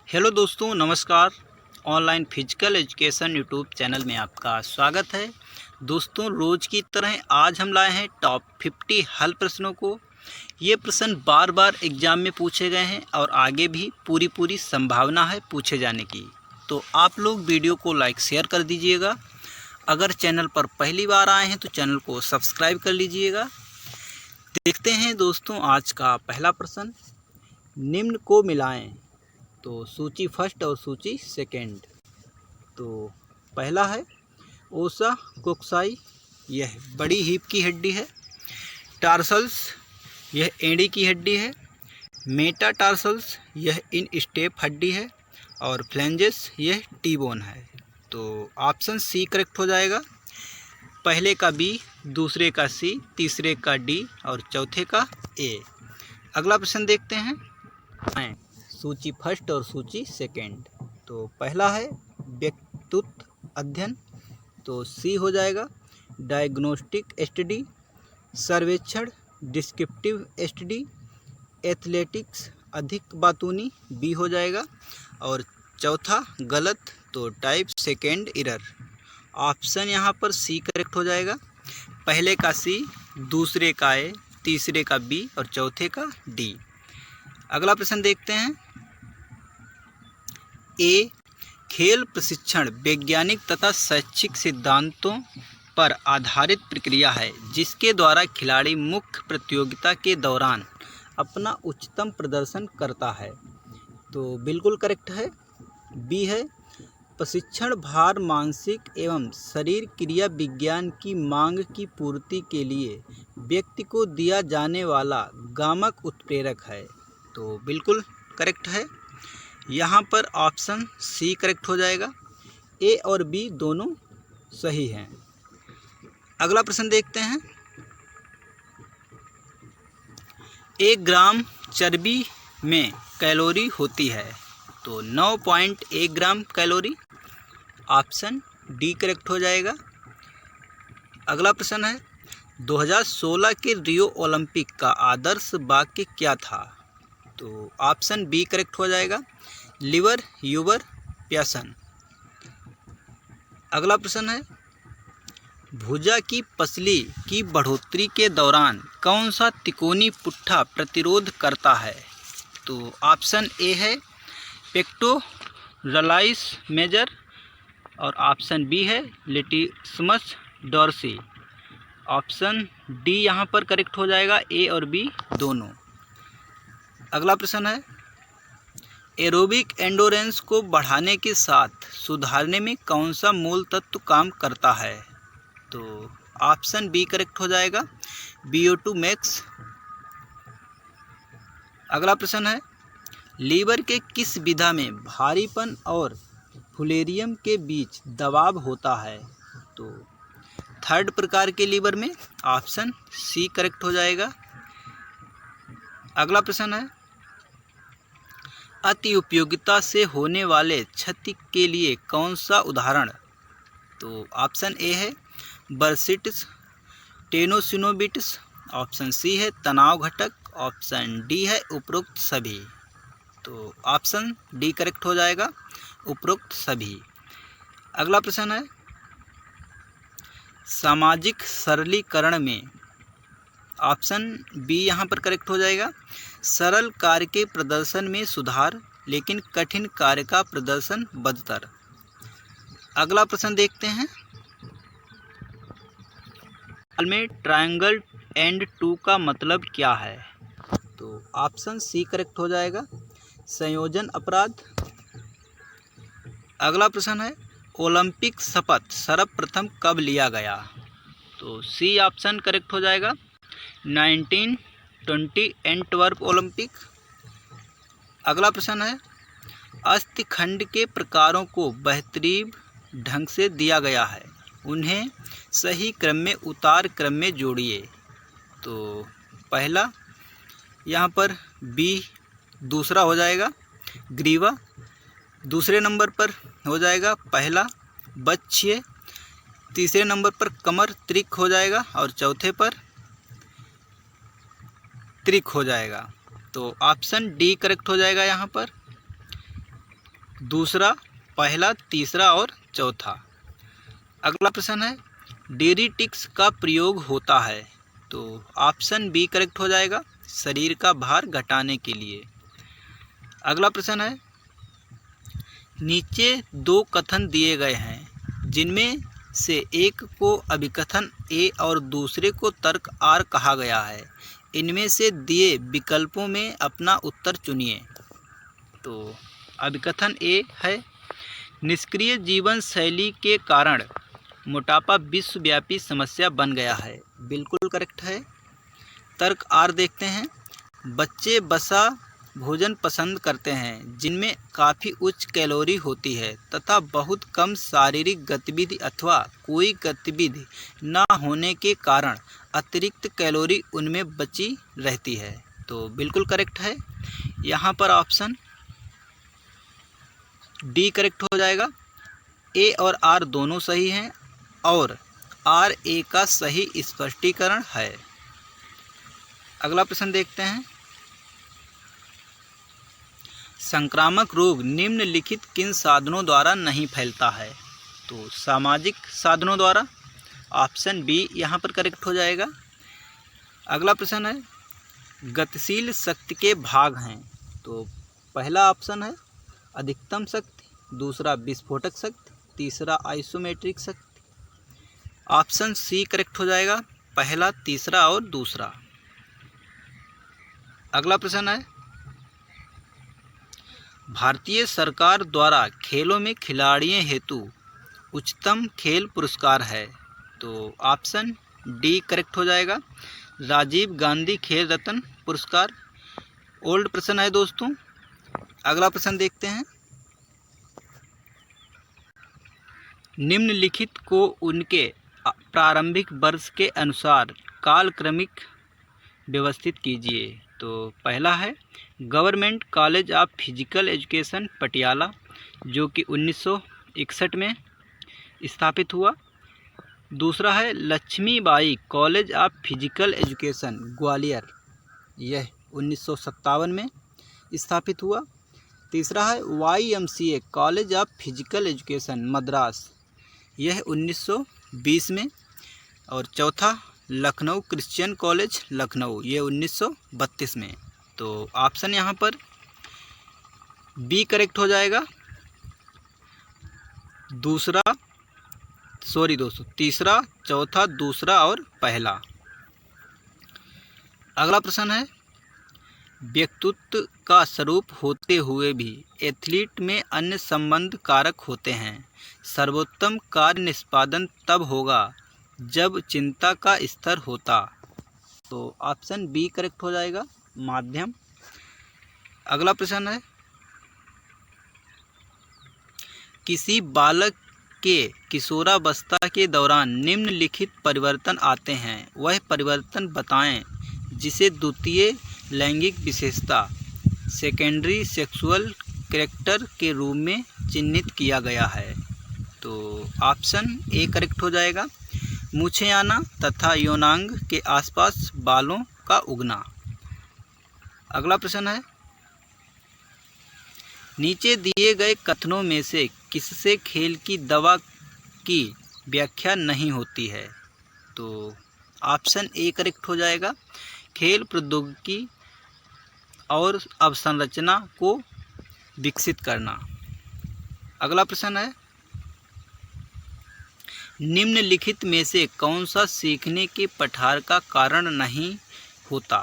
Hello दोस्तों, नमस्कार। Online physical education YouTube channel में आपका स्वागत है। दोस्तों, रोज़ की तरह आज हम लाए हैं टॉप 50 हल प्रश्नों को। ये प्रश्न बार बार एग्जाम में पूछे गए हैं और आगे भी पूरी संभावना है पूछे जाने की। तो आप लोग वीडियो को लाइक शेयर कर दीजिएगा। अगर चैनल पर पहली बार आए हैं तो चैनल को सब्सक्राइब कर लीजिएगा। देखते हैं दोस्तों आज का पहला प्रश्न। निम्न को मिलाएं। तो सूची फर्स्ट और सूची सेकंड। तो पहला है ओसा कोक्साई, यह बड़ी हीप की हड्डी है। टार्सल्स, यह एड़ी की हड्डी है। मेटाटार्सल्स, यह इन स्टेप हड्डी है। और फ्लेंजेस, यह टी बोन है। तो ऑप्शन सी करेक्ट हो जाएगा। पहले का बी, दूसरे का सी, तीसरे का डी और चौथे का ए। अगला प्रश्न देखते हैं। सूची फर्स्ट और सूची सेकंड। तो पहला है व्यक्तित्व अध्ययन, तो सी हो जाएगा। डायग्नोस्टिक स्टडी, सर्वेक्षण, डिस्क्रिप्टिव स्टडी, एथलेटिक्स, अधिक बातूनी, बी हो जाएगा। और चौथा गलत, तो टाइप सेकेंड एरर। ऑप्शन यहाँ पर सी करेक्ट हो जाएगा। पहले का सी, दूसरे का ए, तीसरे का बी और चौथे का डी। अगला प्रश्न देखते हैं। ए, खेल प्रशिक्षण वैज्ञानिक तथा शैक्षिक सिद्धांतों पर आधारित प्रक्रिया है जिसके द्वारा खिलाड़ी मुख्य प्रतियोगिता के दौरान अपना उच्चतम प्रदर्शन करता है। तो बिल्कुल करेक्ट है। बी है प्रशिक्षण भार मानसिक एवं शरीर क्रिया विज्ञान की मांग की पूर्ति के लिए व्यक्ति को दिया जाने वाला गामक उत्प्रेरक है। तो बिल्कुल करेक्ट है। यहाँ पर ऑप्शन सी करेक्ट हो जाएगा। ए और बी दोनों सही हैं। अगला प्रश्न देखते हैं। 1 ग्राम चर्बी में कैलोरी होती है, तो 9.1 ग्राम कैलोरी। ऑप्शन डी करेक्ट हो जाएगा। अगला प्रश्न है 2016 के रियो ओलंपिक का आदर्श वाक्य क्या था? तो ऑप्शन बी करेक्ट हो जाएगा। Liver your passion. अगला प्रश्न है भुजा की पसली की बढ़ोतरी के दौरान कौन सा तिकोनी पुट्ठा प्रतिरोध करता है? तो ऑप्शन ए है पेक्टोरलाइस मेजर और ऑप्शन बी है लेटिस्मस डॉर्सी। ऑप्शन डी यहाँ पर करेक्ट हो जाएगा, ए और बी दोनों। अगला प्रश्न है एरोबिक एंडोरेंस को बढ़ाने के साथ सुधारने में कौन सा मूल तत्व काम करता है? तो ऑप्शन बी करेक्ट हो जाएगा, VO2 मैक्स। अगला प्रश्न है लीवर के किस विधा में भारीपन और फुलेरियम के बीच दबाव होता है? तो थर्ड प्रकार के लीवर में। ऑप्शन सी करेक्ट हो जाएगा। अगला प्रश्न है अति उपयोगिता से होने वाले क्षति के लिए कौन सा उदाहरण? तो ऑप्शन ए है बर्सिटिस, टेनोसिनोबिटिस। ऑप्शन सी है तनाव घटक। ऑप्शन डी है उपरोक्त सभी। तो ऑप्शन डी करेक्ट हो जाएगा, उपरोक्त सभी। अगला प्रश्न है सामाजिक सरलीकरण में। ऑप्शन बी यहाँ पर करेक्ट हो जाएगा। सरल कार्य के प्रदर्शन में सुधार लेकिन कठिन कार्य का प्रदर्शन बदतर। अगला प्रश्न देखते हैं में ट्रायंगल एंड 2 का मतलब क्या है? तो ऑप्शन सी करेक्ट हो जाएगा, संयोजन अपराध। अगला प्रश्न है ओलंपिक शपथ सर्वप्रथम कब लिया गया? तो सी ऑप्शन करेक्ट हो जाएगा, 1920 एंटवर्प ओलंपिक। अगला प्रश्न है अस्थिखंड के प्रकारों को बेहतरीन ढंग से दिया गया है, उन्हें सही क्रम में उतार क्रम में जोड़िए। तो पहला यहाँ पर बी दूसरा हो जाएगा ग्रीवा। दूसरे नंबर पर हो जाएगा पहला बच्चे। तीसरे नंबर पर कमर त्रिक हो जाएगा और चौथे पर त्रिक हो जाएगा। तो ऑप्शन डी करेक्ट हो जाएगा यहाँ पर। दूसरा, पहला, तीसरा और चौथा। अगला प्रश्न है, डेरिटिक्स का प्रयोग होता है, तो ऑप्शन बी करेक्ट हो जाएगा, शरीर का भार घटाने के लिए। अगला प्रश्न है, नीचे दो कथन दिए गए हैं जिनमें से एक को अभिकथन ए और दूसरे को तर्क आर कहा गया है। इनमें से दिए विकल्पों में अपना उत्तर चुनिए। तो अभिकथन ए है, निष्क्रिय जीवन शैली के कारण मोटापा विश्वव्यापी समस्या बन गया है, बिल्कुल करेक्ट है। तर्क आर देखते हैं, बच्चे वसा भोजन पसंद करते हैं जिनमें काफ़ी उच्च कैलोरी होती है तथा बहुत कम शारीरिक गतिविधि अथवा कोई गतिविधि न होने के कारण अतिरिक्त कैलोरी उनमें बची रहती है। तो बिल्कुल करेक्ट है। यहाँ पर ऑप्शन डी करेक्ट हो जाएगा। ए और आर दोनों सही हैं और आर ए का सही स्पष्टीकरण है। अगला प्रश्न देखते हैं, संक्रामक रोग निम्नलिखित किन साधनों द्वारा नहीं फैलता है? तो सामाजिक साधनों द्वारा, ऑप्शन बी यहाँ पर करेक्ट हो जाएगा। अगला प्रश्न है, गतिशील शक्ति के भाग हैं, तो पहला ऑप्शन है अधिकतम शक्ति, दूसरा विस्फोटक शक्ति, तीसरा आइसोमेट्रिक शक्ति। ऑप्शन सी करेक्ट हो जाएगा, पहला, तीसरा और दूसरा। अगला प्रश्न है, भारतीय सरकार द्वारा खेलों में खिलाड़ियों हेतु उच्चतम खेल पुरस्कार है, तो ऑप्शन डी करेक्ट हो जाएगा, राजीव गांधी खेल रत्न पुरस्कार। ओल्ड प्रश्न है दोस्तों। अगला प्रश्न देखते हैं, निम्नलिखित को उनके प्रारंभिक वर्ष के अनुसार कालक्रमिक व्यवस्थित कीजिए। तो पहला है government college of physical education Patiala, जो कि 1961 में स्थापित हुआ। दूसरा है Lakshmibai college of physical education Gwalior, यह 1957 में स्थापित हुआ। तीसरा है YMCA college of physical education Madras, यह 1920 में। और चौथा लखनऊ क्रिश्चियन कॉलेज लखनऊ, ये 1932 में। तो ऑप्शन यहाँ पर बी करेक्ट हो जाएगा, तीसरा, चौथा, दूसरा और पहला। अगला प्रश्न है, व्यक्तित्व का स्वरूप होते हुए भी एथलीट में अन्य संबंध कारक होते हैं। सर्वोत्तम कार्य निष्पादन तब होगा जब चिंता का स्तर होता। तो ऑप्शन बी करेक्ट हो जाएगा, माध्यम। अगला प्रश्न है, किसी बालक के किशोरावस्था के दौरान निम्नलिखित परिवर्तन आते हैं, वह परिवर्तन बताएं जिसे द्वितीय लैंगिक विशेषता सेकेंडरी सेक्सुअल कैरेक्टर के रूप में चिन्हित किया गया है। तो ऑप्शन ए करेक्ट हो जाएगा, मूछें आना तथा यौनांग के आसपास बालों का उगना। अगला प्रश्न है, नीचे दिए गए कथनों में से किससे खेल की दवा की व्याख्या नहीं होती है? तो ऑप्शन ए करेक्ट हो जाएगा, खेल प्रौद्योगिकी और अवसंरचना को विकसित करना। अगला प्रश्न है, निम्नलिखित में से कौन सा सीखने के पठार का कारण नहीं होता?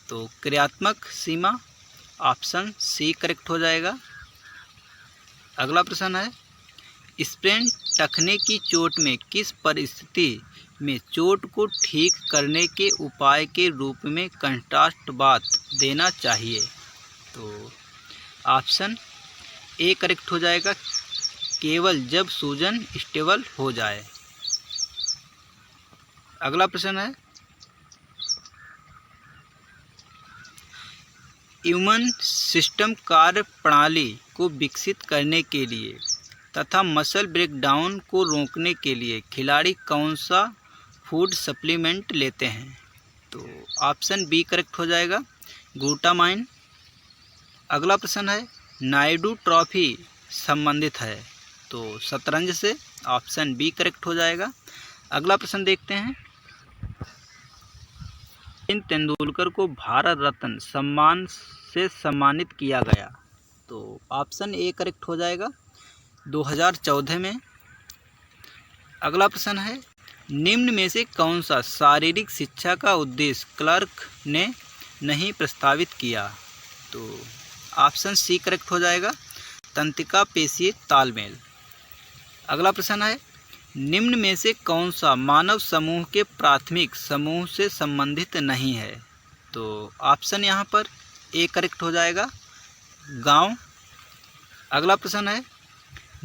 तो क्रियात्मक सीमा, ऑप्शन सी करेक्ट हो जाएगा। अगला प्रश्न है, स्प्रेन टखने की चोट में किस परिस्थिति में चोट को ठीक करने के उपाय के रूप में कंट्रास्ट बाथ देना चाहिए? तो ऑप्शन ए करेक्ट हो जाएगा, केवल जब सूजन स्टेबल हो जाए। अगला प्रश्न है, इम्यून सिस्टम कार्य प्रणाली को विकसित करने के लिए तथा मसल ब्रेकडाउन को रोकने के लिए खिलाड़ी कौन सा फूड सप्लीमेंट लेते हैं? तो ऑप्शन बी करेक्ट हो जाएगा, ग्लूटामाइन। अगला प्रश्न है, नायडू ट्रॉफी संबंधित है? तो शतरंज से। ऑप्शन बी करेक्ट हो जाएगा। अगला प्रश्न देखते हैं। सचिन तेंदुलकर को भारत रत्न सम्मान से सम्मानित किया गया? तो ऑप्शन ए करेक्ट हो जाएगा, 2014 में। अगला प्रश्न है, निम्न में से कौन सा शारीरिक शिक्षा का उद्देश्य क्लर्क ने नहीं प्रस्तावित किया? तो ऑप्शन सी करेक्ट हो जाएगा, तंत्रिका पेशीय तालमेल। अगला प्रश्न है, निम्न में से कौन सा मानव समूह के प्राथमिक समूह से संबंधित नहीं है? तो ऑप्शन यहाँ पर ए करेक्ट हो जाएगा, गांव। अगला प्रश्न है,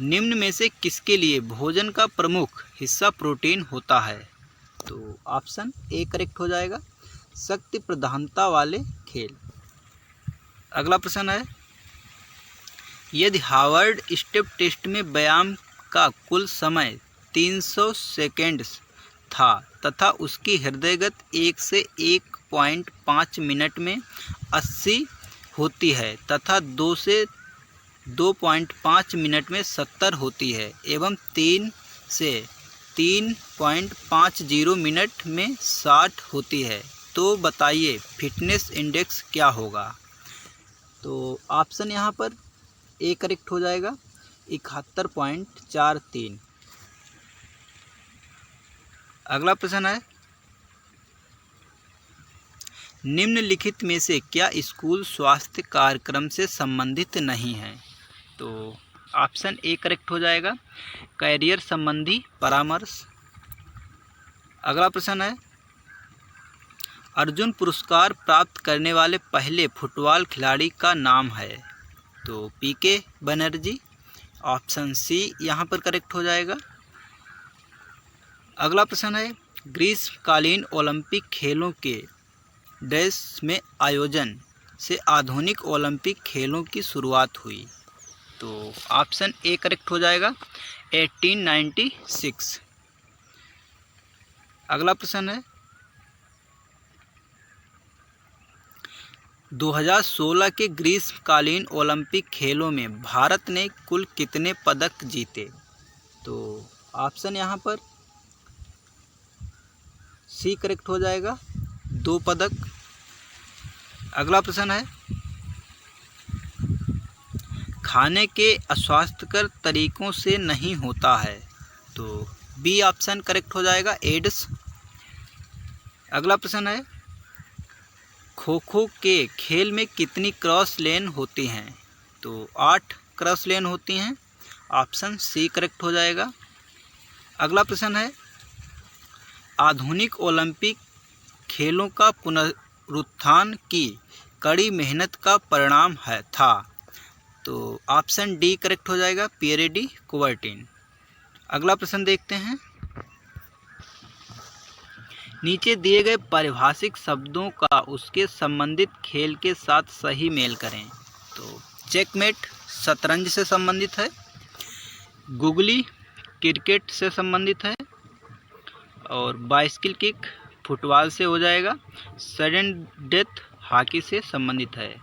निम्न में से किसके लिए भोजन का प्रमुख हिस्सा प्रोटीन होता है? तो ऑप्शन ए करेक्ट हो जाएगा, शक्ति प्रधानता वाले खेल। अगला प्रश्न है, यदि हार्वर्ड स्टेप टेस्ट में व्यायाम का कुल समय 300 सेकेंड था तथा उसकी हृदय गति 1 से 1.5 मिनट में 80 होती है तथा 2 से 2.5 मिनट में 70 होती है एवं 3 से 3.50 मिनट में 60 होती है, तो बताइए फिटनेस इंडेक्स क्या होगा? तो ऑप्शन यहाँ पर ए करेक्ट हो जाएगा, 71.43। अगला प्रश्न है, निम्नलिखित में से क्या स्कूल स्वास्थ्य कार्यक्रम से संबंधित नहीं है? तो ऑप्शन ए करेक्ट हो जाएगा, कैरियर संबंधी परामर्श। अगला प्रश्न है, अर्जुन पुरस्कार प्राप्त करने वाले पहले फुटबॉल खिलाड़ी का नाम है? तो पीके बनर्जी। ऑप्शन सी यहाँ पर करेक्ट हो जाएगा। अगला प्रश्न है, ग्रीष्मकालीन ओलंपिक खेलों के देश में आयोजन से आधुनिक ओलंपिक खेलों की शुरुआत हुई? तो ऑप्शन ए करेक्ट हो जाएगा, 1896। अगला प्रश्न है, 2016 के ग्रीष्मकालीन ओलंपिक खेलों में भारत ने कुल कितने पदक जीते? तो ऑप्शन यहाँ पर सी करेक्ट हो जाएगा, 2 पदक। अगला प्रश्न है, खाने के अस्वास्थ्यकर तरीकों से नहीं होता है? तो बी ऑप्शन करेक्ट हो जाएगा, एड्स। अगला प्रश्न है, खो खो के खेल में कितनी क्रॉस लेन होती हैं? तो 8 क्रॉस लेन होती हैं। ऑप्शन सी करेक्ट हो जाएगा। अगला प्रश्न है, आधुनिक ओलंपिक खेलों का पुनरुत्थान की कड़ी मेहनत का परिणाम था? तो ऑप्शन डी करेक्ट हो जाएगा, पियरे डी कुबर्टिन। अगला प्रश्न देखते हैं, नीचे दिए गए पारिभाषिक शब्दों का उसके संबंधित खेल के साथ सही मेल करें। तो चेकमेट शतरंज से संबंधित है, गुगली क्रिकेट से संबंधित है और बाइसिकल किक फुटबॉल से हो जाएगा, सडन डेथ हॉकी से संबंधित है।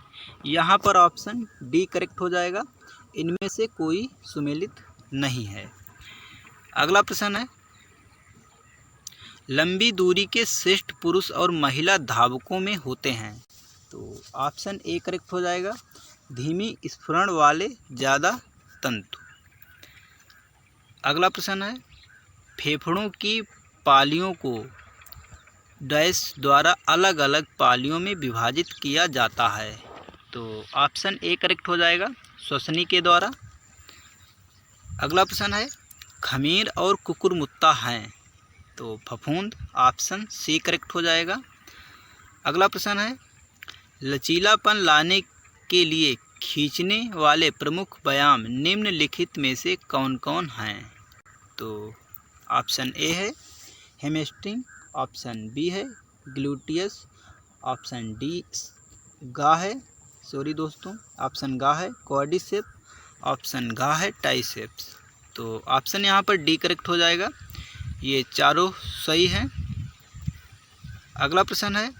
यहाँ पर ऑप्शन डी करेक्ट हो जाएगा, इनमें से कोई सुमेलित नहीं है। अगला प्रश्न है, लंबी दूरी के श्रेष्ठ पुरुष और महिला धावकों में होते हैं? तो ऑप्शन ए करेक्ट हो जाएगा, धीमी स्फुरण वाले ज़्यादा तंतु। अगला प्रश्न है, फेफड़ों की पालियों को डैश द्वारा अलग अलग पालियों में विभाजित किया जाता है? तो ऑप्शन ए करेक्ट हो जाएगा, श्वसनी के द्वारा। अगला प्रश्न है, खमीर और कुकुरमुत्ता हैं? तो फफूंद। ऑप्शन सी करेक्ट हो जाएगा। अगला प्रश्न है, लचीलापन लाने के लिए खींचने वाले प्रमुख व्यायाम निम्नलिखित में से कौन कौन हैं? तो ऑप्शन ए है हैमस्ट्रिंग, ऑप्शन बी है ग्लूटियस, ऑप्शन डी गा है ऑप्शन गा है क्वाड्रिसेप, ऑप्शन गा है ट्राइसेप्स। तो ऑप्शन यहाँ पर डी करेक्ट हो जाएगा, ये चारों सही हैं। अगला प्रश्न है,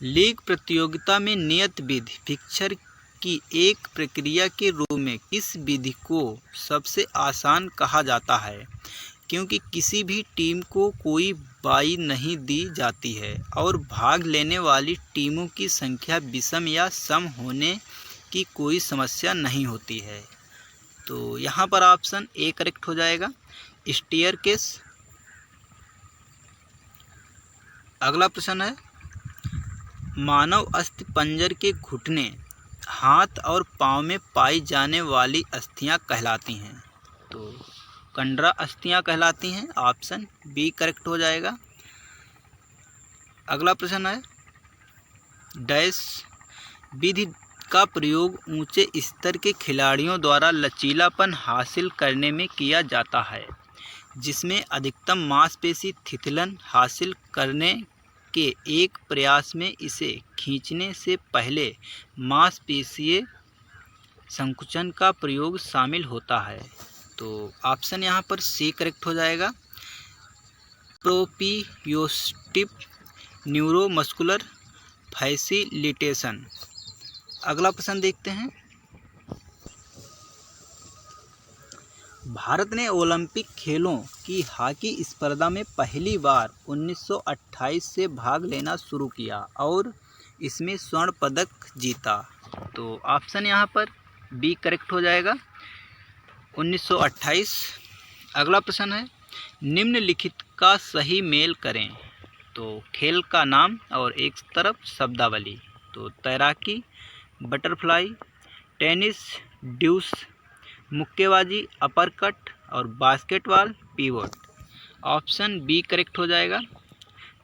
लीग प्रतियोगिता में नियत विधि फिक्सर कि एक प्रक्रिया के रूप में किस विधि को सबसे आसान कहा जाता है? क्योंकि किसी भी टीम को कोई बाई नहीं दी जाती है और भाग लेने वाली टीमों की संख्या विषम या सम होने की कोई समस्या नहीं होती है। तो यहाँ पर ऑप्शन ए करेक्ट हो जाएगा, स्टेयरकेस। अगला प्रश्न है, मानव अस्थिपंजर के घुटने, हाथ और पाँव में पाई जाने वाली अस्थियां कहलाती हैं। तो कंडरा अस्थियां कहलाती हैं, ऑप्शन बी करेक्ट हो जाएगा। अगला प्रश्न है, डैश विधि का प्रयोग ऊंचे स्तर के खिलाड़ियों द्वारा लचीलापन हासिल करने में किया जाता है, जिसमें अधिकतम मांसपेशी थिथिलन हासिल करने के एक प्रयास में इसे खींचने से पहले मांसपेशीय संकुचन का प्रयोग शामिल होता है। तो ऑप्शन यहाँ पर सी करेक्ट हो जाएगा, प्रोपियोस्टिव न्यूरोमस्कुलर फैसिलिटेशन। अगला प्रश्न देखते हैं, भारत ने ओलंपिक खेलों की हॉकी स्पर्धा में पहली बार 1928 से भाग लेना शुरू किया और इसमें स्वर्ण पदक जीता। तो ऑप्शन यहाँ पर बी करेक्ट हो जाएगा, 1928। अगला प्रश्न है, निम्नलिखित का सही मेल करें। तो खेल का नाम और एक तरफ शब्दावली। तो तैराकी बटरफ्लाई, टेनिस ड्यूस, मुक्केबाजी अपरकट और basketball pivot. Option B correct हो जाएगा,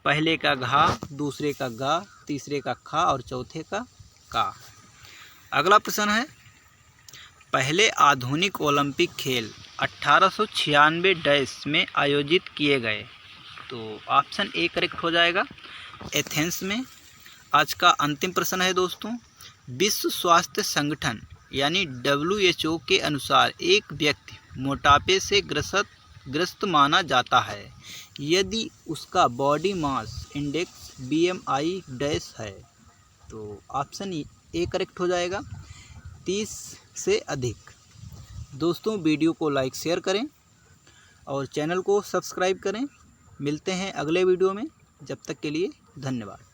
पहले का घा, दूसरे का गा, तीसरे का खा और चौथे का का। अगला प्रश्न है, पहले आधुनिक ओलंपिक खेल 1896 डैश में आयोजित किए गए। तो ऑप्शन ए करेक्ट हो जाएगा, एथेंस में। आज का अंतिम प्रश्न है दोस्तों, विश्व स्वास्थ्य संगठन यानी WHO के अनुसार एक व्यक्ति मोटापे से ग्रस्त माना जाता है यदि उसका body mass index BMI dash है। तो ऑप्शन ए करेक्ट हो जाएगा, 30 से अधिक। दोस्तों वीडियो को लाइक शेयर करें और चैनल को सब्सक्राइब करें। मिलते हैं अगले वीडियो में, जब तक के लिए धन्यवाद।